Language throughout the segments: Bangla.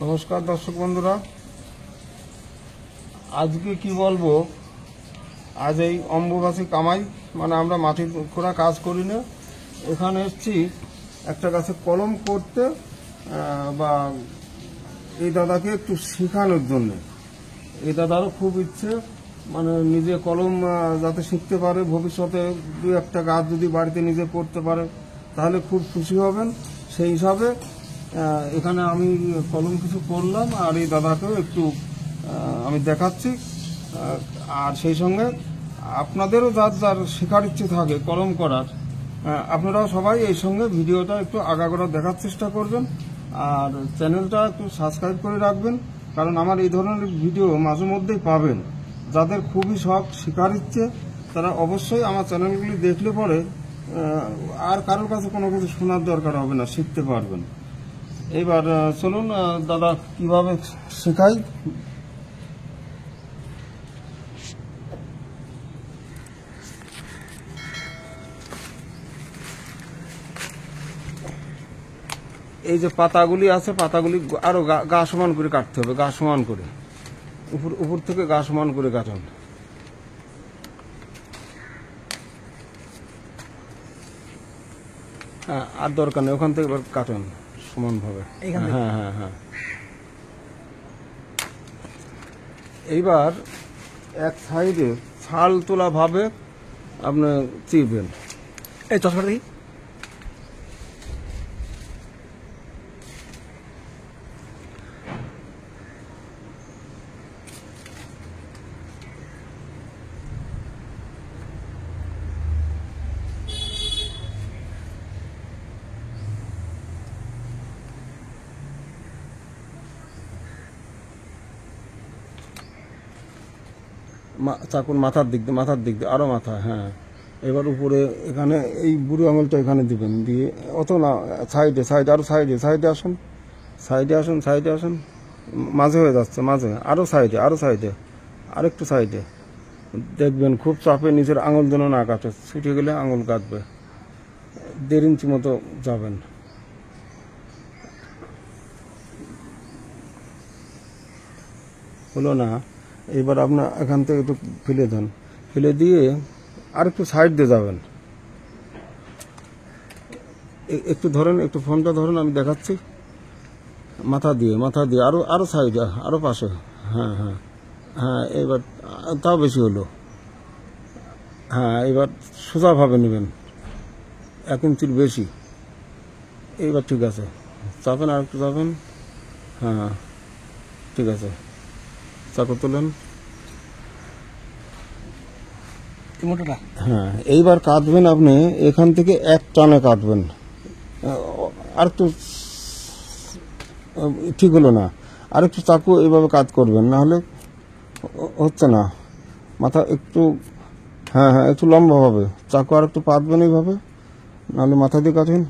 নমস্কার দর্শক বন্ধুরা, আজকে কি বলবো। আজ এই অম্বুবাচী কামাই মানে আমরা মাটি খোঁড়া কাজ করি না, এখানে এসেছি একটা গাছে কলম করতে বা এই দাদাকে একটু শেখানোর জন্য। এই দাদারও খুব ইচ্ছে মানে নিজে কলম যাতে শিখতে পারে, ভবিষ্যতে দু একটা গাছ যদি বাড়িতে নিজে করতে পারে তাহলে খুব খুশি হবেন। সেই হিসাবে এখানে আমি কলম কিছু করলাম আর এই দাদাকেও একটু আমি দেখাচ্ছি। আর সেই সঙ্গে আপনাদেরও যার যার শেখার ইচ্ছে থাকে কলম করার, আপনারাও সবাই এই সঙ্গে ভিডিওটা একটু আগাগোড়া দেখার চেষ্টা করবেন আর চ্যানেলটা একটু সাবস্ক্রাইব করে রাখবেন, কারণ আমার এই ধরনের ভিডিও মাঝে মধ্যেই পাবেন। যাদের খুবই শখ শেখার ইচ্ছে তারা অবশ্যই আমার চ্যানেলগুলি দেখলে পরে আর কারোর কাছে কোনো কিছু শোনার দরকার হবে না, শিখতে পারবেন। এবার চলুন দাদা কিভাবে শেখাই। এই যে পাতাগুলি আছে, পাতাগুলি আরো গা সমান করে কাটতে হবে, গা সমান করে, উপর থেকে গা সমান করে কাটুন। হ্যাঁ, আর দরকার নেই, ওখান থেকে এবার কাটুন সমানভাবে। হ্যাঁ হ্যাঁ হ্যাঁ। এইবার এক সাইডে ছাল তোলা ভাবে আপনি চিরবেন। এই চশমাটা দেখি। চাকুর মাথার দিক দিয়ে আরো মাথা। হ্যাঁ, এবার উপরে এখানে এই বুড়ো আঙুলটা এখানে দিবেন, দিয়ে অত না, সাইডে আরো সাইডে আসুন, মাঝে হয়ে যাচ্ছে, মাঝে আরো সাইডে আরেকটু সাইডে। দেখবেন খুব চাপে নিজের আঙুল যেন না কাটে, ছুটে গেলে আঙুল কাটবে। 1.5 ইঞ্চি মতো যাবেন। হলো না, এবার আপনার এখান থেকে একটু ফেলে দেন, ফেলে দিয়ে আর একটু সাইড দিয়ে যাবেন। একটু ধরেন, একটু ফোনটা ধরেন, আমি দেখাচ্ছি। মাথা দিয়ে আরো সাইডে, আরো পাশে। হ্যাঁ হ্যাঁ হ্যাঁ, এবার তাও বেশি হলো। হ্যাঁ, এবার সোজাভাবে নেবেন, 1 ইঞ্চির বেশি। এইবার ঠিক আছে, চাপেন, আর একটু চাপেন। হ্যাঁ ঠিক আছে, চাকু তোলেন। হ্যাঁ, এইবার কাটবেন আপনি এখান থেকে এক টানে কাটবেন। আর একটু ঠিক হলো না, আর একটু চাকু এইভাবে কাট করবেন, না হলে হচ্ছে না। মাথা একটু, হ্যাঁ হ্যাঁ, একটু লম্বা হবে, চাকু আর একটু পাতবেন এইভাবে, নাহলে মাথা দিয়ে কাটেন।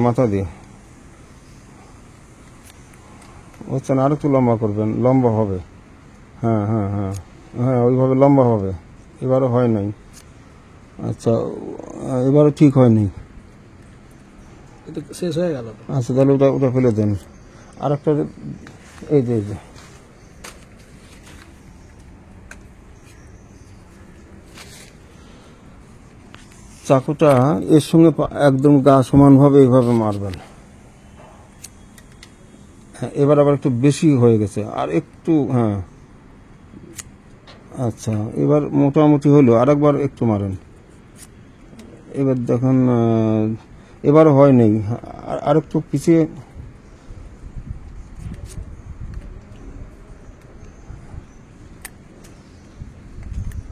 মাথা দিয়ে হচ্ছে না, আর একটু লম্বা করবেন, লম্বা হবে। হ্যাঁ হ্যাঁ হ্যাঁ হ্যাঁ, ওইভাবে লম্বা হবে। এবারও হয় নাই। আচ্ছা, এবারও ঠিক হয়নি। শেষ হয়ে গেল। আচ্ছা, তাহলে ওটা ফেলে দেন। আর একটা, এই যে চাকুটা এর সঙ্গে একদম গা সমানভাবে এইভাবে মারবেন। হ্যাঁ, এবার আবার একটু বেশি হয়ে গেছে, আর একটু। হ্যাঁ, আচ্ছা, এবার মোটামুটি হলো, আরেকবার একটু মারেন। এবার দেখুন, এবারও হয় নেই, আর একটু পিছিয়ে।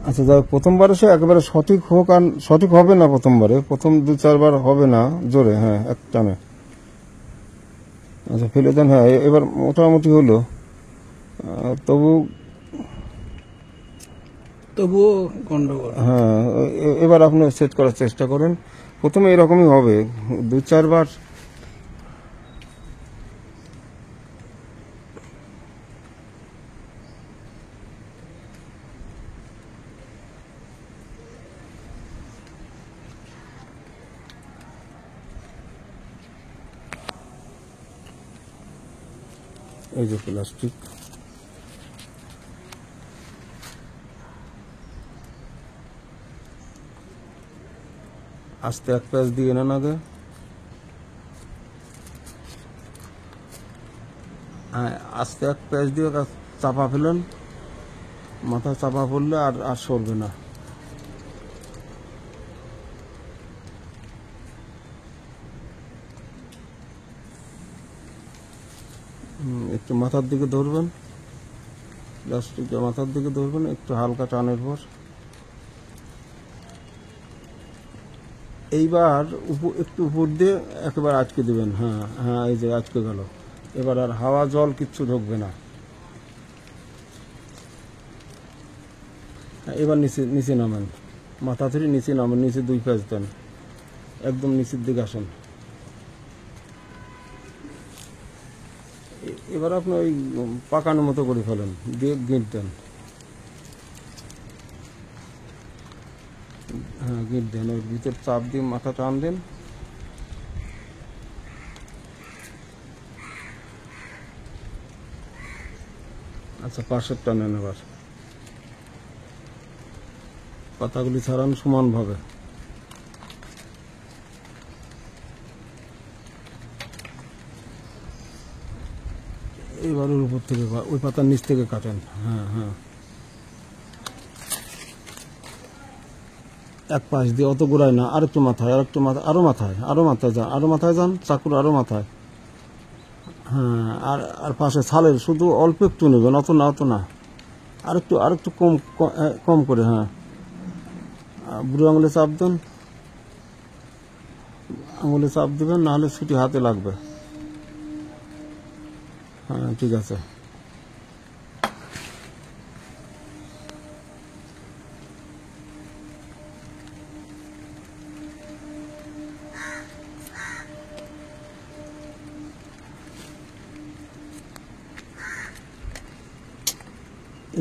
আচ্ছা, যাই, প্রথমবারে সে একেবারে সঠিক হোক, আর সঠিক হবে না প্রথমবারে, প্রথম 2-4 বার হবে না জোরে। হ্যাঁ, এক টানে। আচ্ছা, ফেলে দেন। হ্যাঁ, এবার মোটামুটি হলো, তবুও গন্ডগোল। হ্যাঁ, এবার আপনি সেট করার চেষ্টা করেন। প্রথমে এরকমই হবে, 2-4 বার। এই যে প্লাস্টিক, আস্তে এক প্যাচ দিয়ে নেন আগে। হ্যাঁ, আস্তে এক প্যাচ দিয়ে চাপা ফেলেন, মাথা চাপা পড়লে আর আর সরবে না। একটু মাথার দিকে ধরবেন, প্লাস্টিকটা মাথার দিকে ধরবেন, একটু হালকা টানের পর এইবার একটু উপর দিয়ে একেবারে আটকে দিবেন। হ্যাঁ হ্যাঁ, এই যে আটকে গেল। এবার আর হাওয়া জল কিচ্ছু ঢুকবে না। এবার নিচে নিচে নামেন, মাথা ধরে নিচে নামেন, নিচে 2 প্যাচ দেন, একদম নিচের দিকে আসেন। এবার আপনি ওই পাকানোর মতো করে ফেলেন, দিয়ে গিঁট দেন। হ্যাঁ, গিঁট দেন, ওই ভিতর চাপ দিয়ে মাথা টান দেন। আচ্ছা, পাশের টানেন। এবার পাতাগুলি ছাড়ান সমানভাবে। এবার ওর উপর থেকে ওই পাতার নিচ থেকে কাটেন। হ্যাঁ হ্যাঁ, এক পাশ দিয়ে, অত গোড়ায় না, আরেকটু মাথায়, আরেকটু মাথায়, আরো মাথায়, আরো মাথায় যান, আরো মাথায় যান, চাকুর আরো মাথায়। হ্যাঁ, আর আর পাশে ছালের শুধু অল্প একটু নেবেন, অত না, অত না, আরেকটু আরেকটু কম কম করে। হ্যাঁ, বুড়ো আঙুলে চাপ দেন, আঙুলে চাপ দেবেন, নাহলে ছুটি হাতে লাগবে। হ্যাঁ, ঠিক আছে।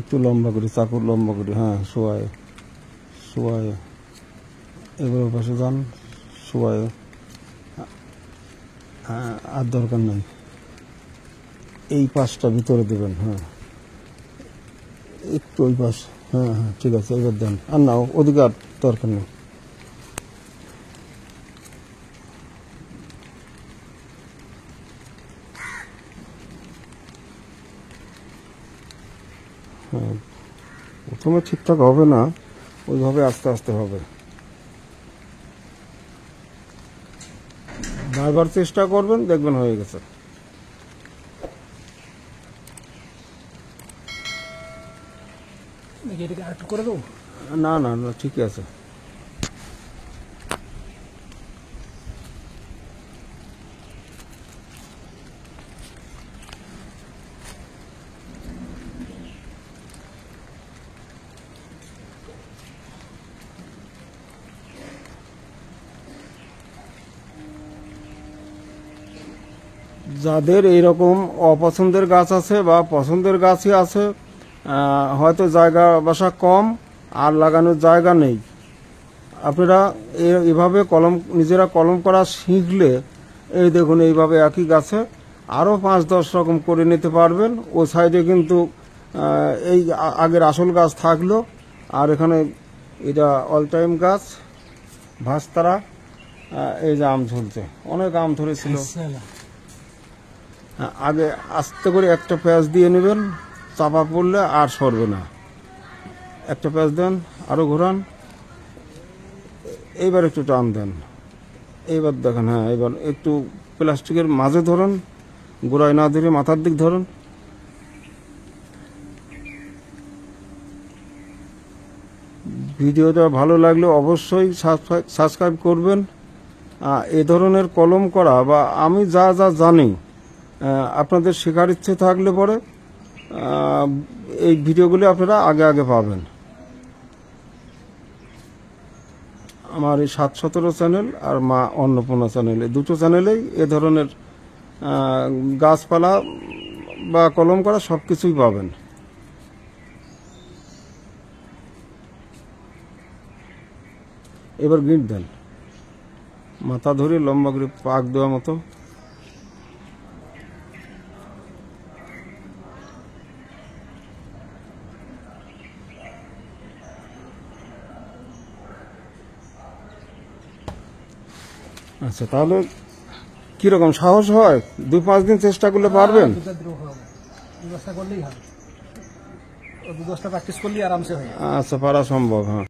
একটু লম্বা করি, চাকুর লম্বা করি। হ্যাঁ, শোয়ায় শোয়ায়। এবার ওর পাশে যান, শোয়ায়। হ্যাঁ, আর দরকার নেই, এই পাশটা ভিতরে দেবেন। হ্যাঁ, একটু ওই পাশ। হ্যাঁ হ্যাঁ, ঠিক আছে, এবার দেন। আর না, ওদিকে আর দরকার নেই। হ্যাঁ, প্রথমে ঠিকঠাক হবে না, ওইভাবে আস্তে আস্তে হবে। বারবার চেষ্টা করবেন, দেখবেন হয়ে গেছে। নাকি এটাকে আরেকটু করে দেবো? না না না, ঠিকই আছে। যাদের এইরকম অপছন্দের গাছ আছে বা পছন্দের গাছই আছে, হয়তো জায়গা বাসা কম আর লাগানোর জায়গা নেই, আপনারা এভাবে কলম নিজেরা কলম করা শিখলে, এই দেখুন এইভাবে একই গাছে আরও 5-10 রকম করে নিতে পারবেন। ও সাইডে কিন্তু এই আগের আসল গাছ থাকলো, আর এখানে এটা অল টাইম গাছ ভাস্তারা। এই যে আম ঝুলছে, অনেক আম ধরেছিল। আগে আস্তে করে একটা প্যাঁচ দিয়ে নেবেন, চাপা পড়লে আর সরবে না। একটা প্যাঁচ দেন, আরো ঘোরান, এইবার একটু টান দেন। এইবার দেখেন, হ্যাঁ, এবার একটু প্লাস্টিকের মাঝে ধরুন, গোড়ায় না ধরে মাথার দিক ধরুন। ভিডিওটা ভালো লাগলে অবশ্যই সাবস্ক্রাইব করবেন। এ ধরনের কলম করা বা আমি যা যা জানি, আপনাদের শেখার ইচ্ছে থাকলে পরে এই ভিডিওগুলি আপনারা আগে আগে পাবেন। আমার এই 717 চ্যানেল আর মা অন্নপূর্ণা চ্যানেল, এই দুটো চ্যানেলেই এ ধরনের গাছপালা বা কলম করা সব কিছুই পাবেন। এবার গিঁট দেন, মাথা ধরে লম্বা করে পাক দেওয়ার মতো। আচ্ছা, তাহলে কিরকম সাহস হয়? 2-5 দিন চেষ্টা করলে পারবেন? ব্যবস্থা করলেই হবে, 2-10টা প্র্যাকটিস করলেই আরামসে হয়। আচ্ছা, পারা সম্ভব, হ্যাঁ।